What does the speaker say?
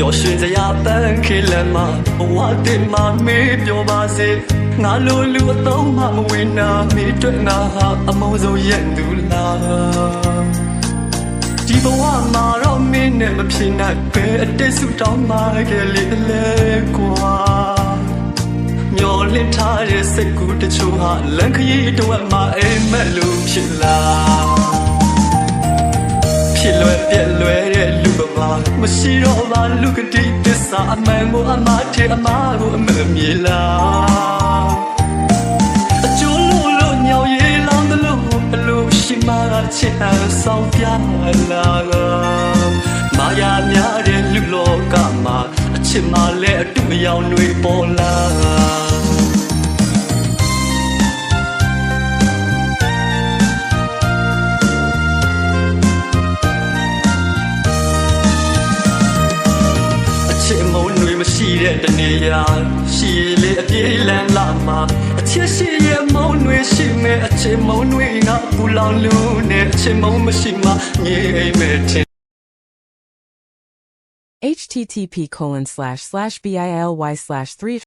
ပျော်ရွှင်စရာပန်းခေလမ်းမှာဘဝတင်မှာမေးပြောပါစေငါလိုလူအသုံးမှမဝင်နာမေးတွေ့ငါဟာအမုန်းဆုံးရဲ့သူလားဒီဘဝမှာတော့မင်းနဲ့မဖြစ်နိုင်ပဲအတိတ်ဆူတောင်းမှခဲ့လေလေကွာမျောလင့်ထားတဲ့စိတ်ကူးတချို့ဟာလမ်းခရီးတော့မှအိမ်မက်လို့ဖြစ်လာဖြစ်လွယ်ပြက်လွယ်တဲ့လူပမာမရှိတော့ပါလူကတိသစ္စာအမှန်ကိုအမှားထဲအမှားကိုအမှန်မြေလားအကျိုးလို့ညောင်ရည်လောင်းတယ်လို့အလိုရှိမှချစ်အောင်ဆောင်ပြလာမာယာများတဲ့လူလောကမှာအချစ်မှလည်းအတူအယောင်တွေပေါ်လာမရှိတဲ့တနေရာရှိလေအပြေးလန်းလာမှာအချစ်ရှိရဲ့မုံတွေရှိမဲ့အချစ်မုံတွေငါပူလောင်လို့နဲ့အချစ်မုံမရှိမှငြိမ်မဲ့ထင်http://bily/3